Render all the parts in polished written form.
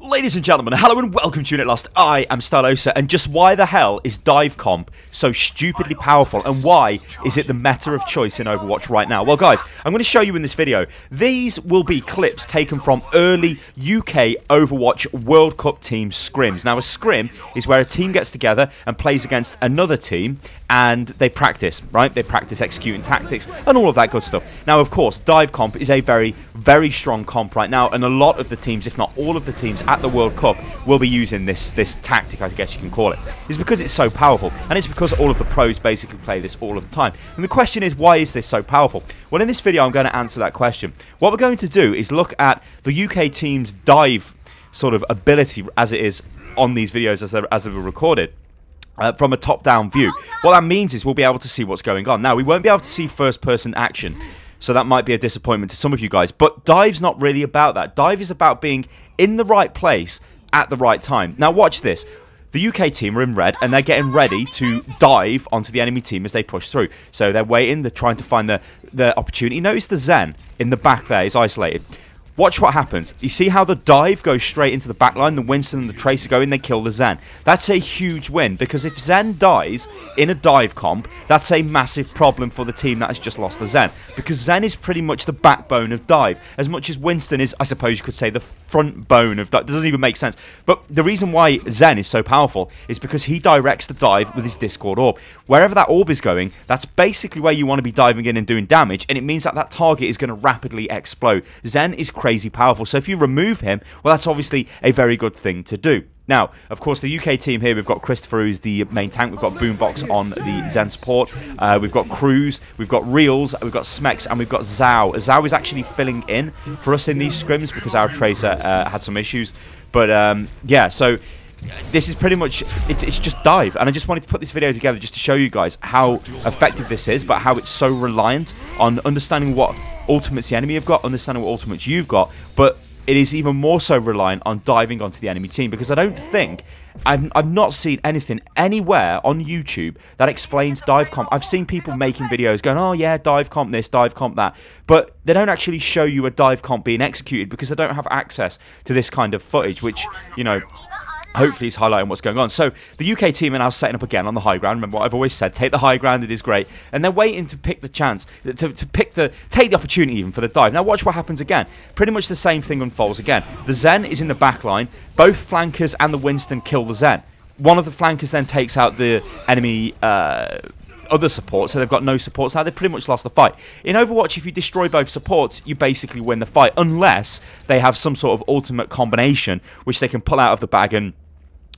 Ladies and gentlemen, hello and welcome to Unit Lost. I am Stylosa, and just why the hell is dive comp so stupidly powerful, and why is it the meta of choice in Overwatch right now? Well guys, I'm going to show you in this video. These will be clips taken from early UK Overwatch World Cup team scrims. Now a scrim is where a team gets together and plays against another team and they practice, right? They practice executing tactics and all of that good stuff. Now of course, dive comp is a very, very strong comp right now, and a lot of the teams, if not all of the teams at the World Cup will be using this tactic, I guess you can call it. It's because it's so powerful, and it's because all of the pros basically play this all of the time. And the question is, why is this so powerful? Well, in this video I'm going to answer that question. What we're going to do is look at the UK team's dive sort of ability as it is on these videos as they were recorded. From a top-down view. What that means is we'll be able to see what's going on. Now, we won't be able to see first-person action, so that might be a disappointment to some of you guys. But dive's not really about that. Dive is about being in the right place at the right time. Now, watch this. The UK team are in red, and they're getting ready to dive onto the enemy team as they push through. So they're waiting, they're trying to find the opportunity. Notice the Zen in the back there is isolated. Watch what happens. You see how the dive goes straight into the backline, the Winston and the Tracer go in, they kill the Zen. That's a huge win, because if Zen dies in a dive comp, that's a massive problem for the team that has just lost the Zen. Because Zen is pretty much the backbone of dive, as much as Winston is, I suppose you could say, the front bone of dive. It doesn't even make sense. But the reason why Zen is so powerful is because he directs the dive with his Discord orb. Wherever that orb is going, that's basically where you want to be diving in and doing damage, and it means that that target is going to rapidly explode. Zen is crazy powerful, so if you remove him, well, that's obviously a very good thing to do. Now, of course, the UK team here, we've got Christopher, who's the main tank. We've got Boombox on the Zen support. We've got Cruz, we've got Reels, we've got Smex, and we've got Zhao. Zhao is actually filling in for us in these scrims because our Tracer had some issues. But, yeah, so this is pretty much, it's just dive. And I just wanted to put this video together just to show you guys how effective this is, but how it's so reliant on understanding what ultimates the enemy have got, understanding what ultimates you've got, but it is even more so reliant on diving onto the enemy team, because I don't think, I've not seen anything anywhere on YouTube that explains dive comp. I've seen people making videos going, oh yeah, dive comp this, dive comp that, but they don't actually show you a dive comp being executed because they don't have access to this kind of footage, which, you know, hopefully he's highlighting what's going on. So the UK team are now setting up again on the high ground. Remember what I've always said, take the high ground, it is great. And they're waiting to pick the chance, take the opportunity even for the dive. Now watch what happens again. Pretty much the same thing unfolds again. The Zen is in the back line. Both flankers and the Winston kill the Zen. One of the flankers then takes out the enemy other support, so they've got no supports now. They've pretty much lost the fight. In Overwatch, if you destroy both supports, you basically win the fight, unless they have some sort of ultimate combination which they can pull out of the bag, and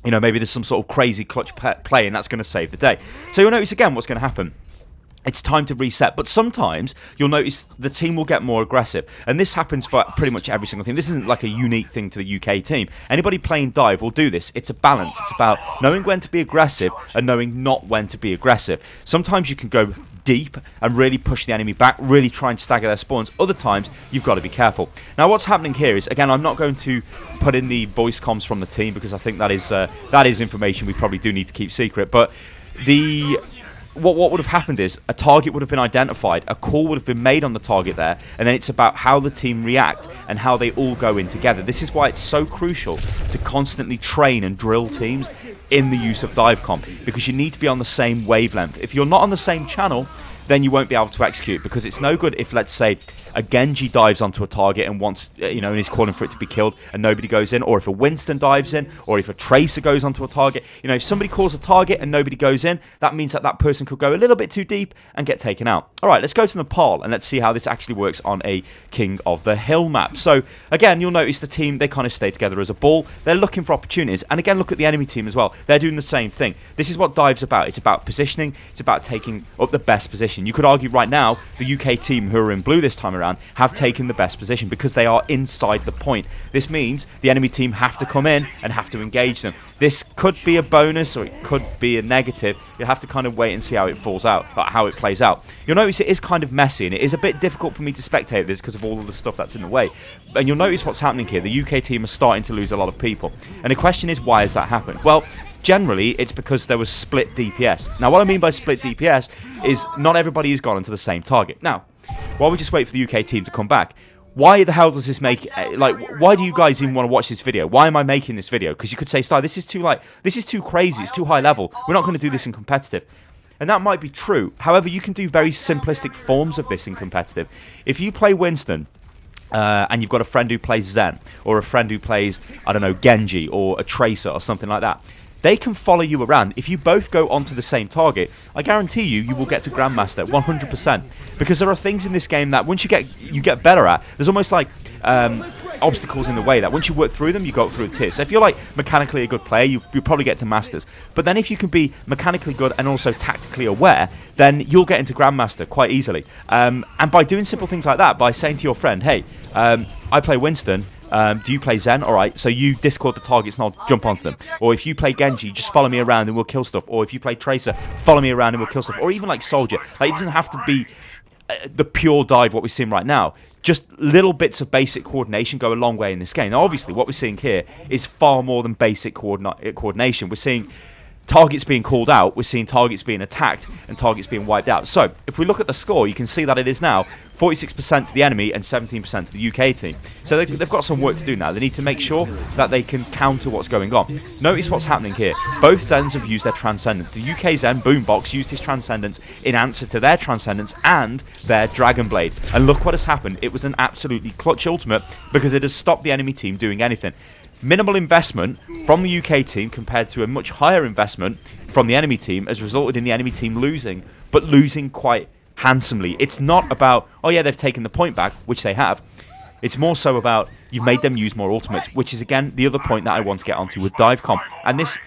you know, maybe there's some sort of crazy clutch play and that's going to save the day. So you'll notice again what's going to happen. It's time to reset, but sometimes you'll notice the team will get more aggressive, and this happens for pretty much every single team. This isn't like a unique thing to the UK team. Anybody playing dive will do this. It's a balance. It's about knowing when to be aggressive and knowing not when to be aggressive. Sometimes you can go deep and really push the enemy back, really try and stagger their spawns. Other times you've got to be careful. Now what's happening here is, again, I'm not going to put in the voice comms from the team because I think that is information we probably do need to keep secret, but what would have happened is a target would have been identified, a call would have been made on the target there, and then it's about how the team react and how they all go in together. This is why it's so crucial to constantly train and drill teams in the use of dive comp, because you need to be on the same wavelength. If you're not on the same channel, then you won't be able to execute, because it's no good if, let's say, a Genji dives onto a target and wants, you know, and he's calling for it to be killed and nobody goes in, or if a Winston dives in, or if a Tracer goes onto a target. You know, if somebody calls a target and nobody goes in, that means that that person could go a little bit too deep and get taken out. Alright, let's go to Nepal and let's see how this actually works on a King of the Hill map. So, again, you'll notice the team, they kind of stay together as a ball. They're looking for opportunities. And again, look at the enemy team as well. They're doing the same thing. This is what dive's about. It's about positioning. It's about taking up the best position. You could argue right now, the UK team, who are in blue this time around, have taken the best position because they are inside the point. This means the enemy team have to come in and have to engage them. This could be a bonus or it could be a negative. You'll have to kind of wait and see how it falls out, how it plays out. You'll notice it is kind of messy, and it is a bit difficult for me to spectate this because of all of the stuff that's in the way. And you'll notice what's happening here. The UK team are starting to lose a lot of people. And the question is, why has that happened? Well, generally, it's because there was split DPS. Now, what I mean by split DPS is not everybody has gone into the same target. Now, while we just wait for the UK team to come back, why the hell does this make, like, why do you guys even want to watch this video? Why am I making this video? Because you could say, Star, this is too crazy, it's too high level, we're not going to do this in competitive. And that might be true. However, you can do very simplistic forms of this in competitive. If you play Winston, and you've got a friend who plays Zen, or a friend who plays, I don't know, Genji, or a Tracer, or something like that, they can follow you around. If you both go onto the same target, I guarantee you will get to Grandmaster 100%. Because there are things in this game that once you get better at, there's almost like obstacles in the way that once you work through them, you go through a tier. So if you're like mechanically a good player, you probably get to Masters. But then if you can be mechanically good and also tactically aware, then you'll get into Grandmaster quite easily. And by doing simple things like that, by saying to your friend, hey, I play Winston, do you play Zen? Alright, so you discord the targets and I'll jump onto them. Or if you play Genji, just follow me around and we'll kill stuff. Or if you play Tracer, follow me around and we'll kill stuff. Or even like Soldier. Like, it doesn't have to be the pure dive what we're seeing right now. Just little bits of basic coordination go a long way in this game. Now, obviously, what we're seeing here is far more than basic coordination. We're seeing targets being called out, we're seeing targets being attacked, and targets being wiped out. So, if we look at the score, you can see that it is now 46% to the enemy and 17% to the UK team. So they've got some work to do now. They need to make sure that they can counter what's going on. Notice what's happening here. Both Zens have used their Transcendence. The UK Zen, Boombox, used his Transcendence in answer to their Transcendence and their Dragon Blade. And look what has happened. It was an absolutely clutch ultimate because it has stopped the enemy team doing anything. Minimal investment from the UK team compared to a much higher investment from the enemy team has resulted in the enemy team losing, but losing quite handsomely. It's not about, oh yeah, they've taken the point back, which they have. It's more so about you've made them use more ultimates, which is again the other point that I want to get onto with dive comp. And this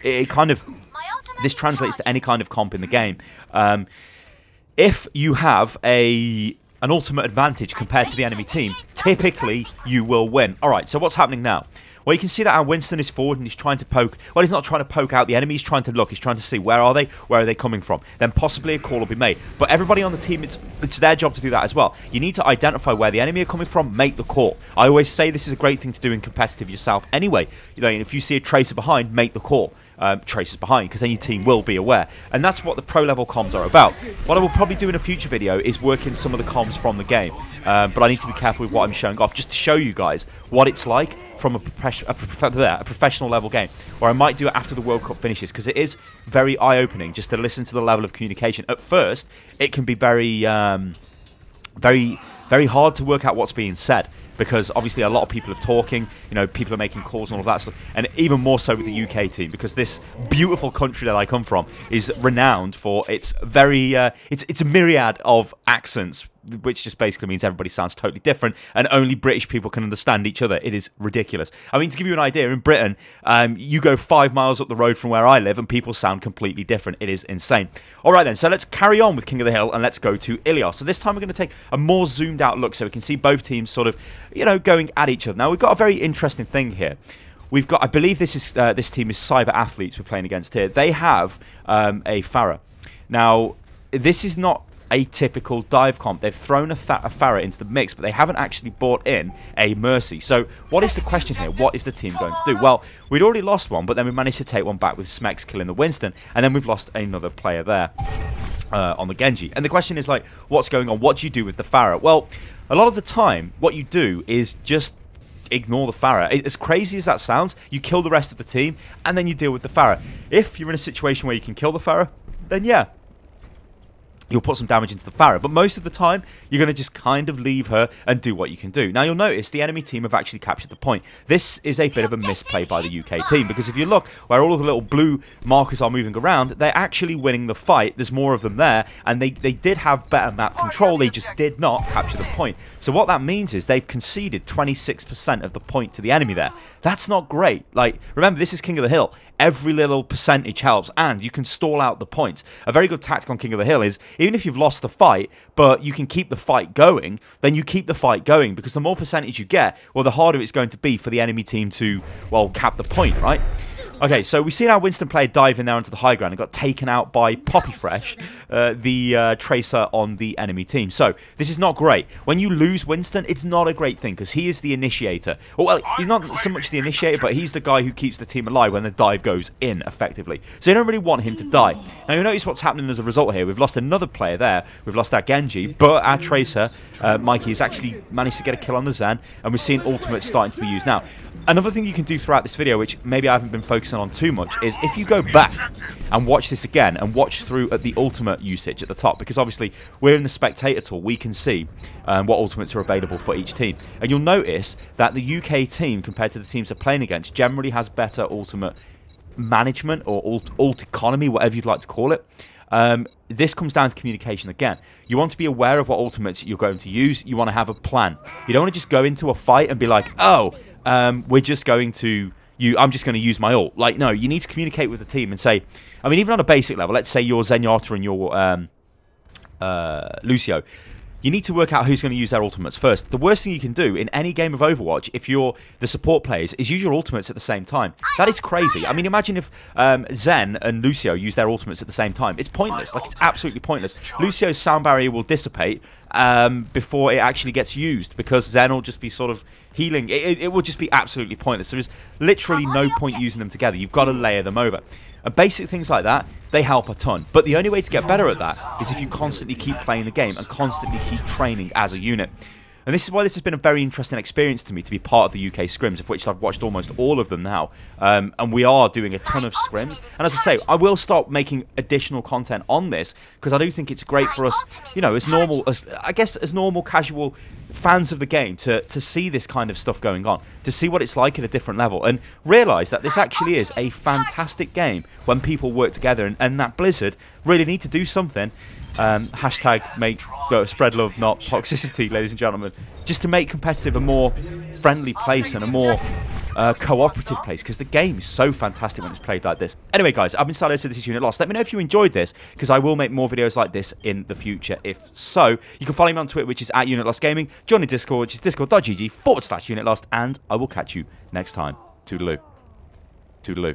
translates to any kind of comp in the game. If you have an ultimate advantage compared to the enemy team, typically you will win. Alright, so what's happening now? Well, you can see that our Winston is forward and he's trying to poke. Well, he's not trying to poke out the enemy. He's trying to look. He's trying to see where are they coming from. Then possibly a call will be made. But everybody on the team, it's their job to do that as well. You need to identify where the enemy are coming from, make the call. I always say this is a great thing to do in competitive yourself anyway. You know, if you see a Tracer behind, make the call. Tracers behind, because then your team will be aware. And that's what the pro level comms are about. What I will probably do in a future video is work in some of the comms from the game, but I need to be careful with what I'm showing off, just to show you guys what it's like from a professional level game, or I might do it after the World Cup finishes, because it is very eye-opening just to listen to the level of communication. At first it can be very very hard to work out what's being said, because obviously a lot of people are talking, you know, people are making calls and all of that stuff, and even more so with the UK team, because this beautiful country that I come from is renowned for its very, it's a myriad of accents, which just basically means everybody sounds totally different, and only British people can understand each other. It is ridiculous. I mean, to give you an idea, in Britain, you go 5 miles up the road from where I live, and people sound completely different. It is insane. All right, then, so let's carry on with King of the Hill, and let's go to Ilios. So this time we're going to take a more zoomed out look, so we can see both teams sort of, you know, going at each other. Now, we've got a very interesting thing here. We've got, I believe this team is Cyber Athletes we're playing against here. They have a Pharah. Now, this is not a typical dive comp. They've thrown a Pharah into the mix, but they haven't actually brought in a Mercy. So what is the question here? What is the team going to do? Well, we'd already lost one, but then we managed to take one back with Smex killing the Winston, and then we've lost another player there on the Genji. And the question is, like, what's going on? What do you do with the Pharah? Well, a lot of the time, what you do is just ignore the Pharah. As crazy as that sounds, you kill the rest of the team, and then you deal with the Pharah. If you're in a situation where you can kill the Pharah, then yeah, you'll put some damage into the Pharah, but most of the time you're going to just kind of leave her and do what you can do. Now, you'll notice the enemy team have actually captured the point. This is a bit of a misplay by the UK team, because if you look where all of the little blue markers are moving around, they're actually winning the fight. There's more of them there, and they did have better map control. They just did not capture the point. So what that means is they've conceded 26% of the point to the enemy there. That's not great. Like, remember, this is King of the Hill. Every little percentage helps, and you can stall out the points. A very good tactic on King of the Hill is, even if you've lost the fight, but you can keep the fight going, then you keep the fight going, because the more percentage you get, well, the harder it's going to be for the enemy team to, well, cap the point, right? Okay, so we've seen our Winston player dive in there onto the high ground and got taken out by Poppy Fresh, the tracer on the enemy team. So this is not great. When you lose Winston, it's not a great thing because he is the initiator. Well, he's not so much the initiator, but he's the guy who keeps the team alive when the dive goes in, effectively. So you don't really want him to die. Now, you'll notice what's happening as a result here. We've lost another player there. We've lost our Genji, but our tracer, Mikey, has actually managed to get a kill on the Zen, and we've seen ultimates starting to be used. Now, another thing you can do throughout this video, which maybe I haven't been focusing on too much, is if you go back and watch this again and watch through at the ultimate usage at the top, because obviously we're in the spectator tool, we can see what ultimates are available for each team. And you'll notice that the UK team, compared to the teams they're playing against, generally has better ultimate management or ult economy, whatever you'd like to call it. This comes down to communication again. You want to be aware of what ultimates you're going to use. You want to have a plan. You don't want to just go into a fight and be like, oh, we're just going to... I'm just going to use my ult. Like, no, you need to communicate with the team and say... I mean, even on a basic level, let's say you're Zenyatta and you're Lucio. You need to work out who's going to use their ultimates first. The worst thing you can do in any game of Overwatch, if you're the support players, is use your ultimates at the same time. That is crazy. I mean, imagine if Zen and Lucio use their ultimates at the same time. It's pointless. Like, it's absolutely pointless. Lucio's sound barrier will dissipate before it actually gets used, because Zen will just be sort of healing. It will just be absolutely pointless. There is literally no point using them together. You've got to layer them over. And basic things like that, they help a ton. But the only way to get better at that is if you constantly keep playing the game and constantly keep training as a unit. And this is why this has been a very interesting experience to me, to be part of the UK scrims, of which I've watched almost all of them now. And we are doing a ton of scrims. And as I say, I will start making additional content on this, because I do think it's great for us, you know, as normal, I guess as normal, casual fans of the game to see this kind of stuff going on, to see what it's like at a different level, and realise that this actually is a fantastic game when people work together, and that Blizzard really need to do something. Hashtag spread love, not toxicity, ladies and gentlemen, just to make competitive a more friendly place and a more cooperative place, because the game is so fantastic when it's played like this. Anyway, guys, I've been Stalo, so this is Unit Lost. Let me know if you enjoyed this, because I will make more videos like this in the future. If so, you can follow me on Twitter, which is @UnitLostGaming. Join the Discord, which is discord.gg/UnitLost, and I will catch you next time. Toodaloo. Toodaloo.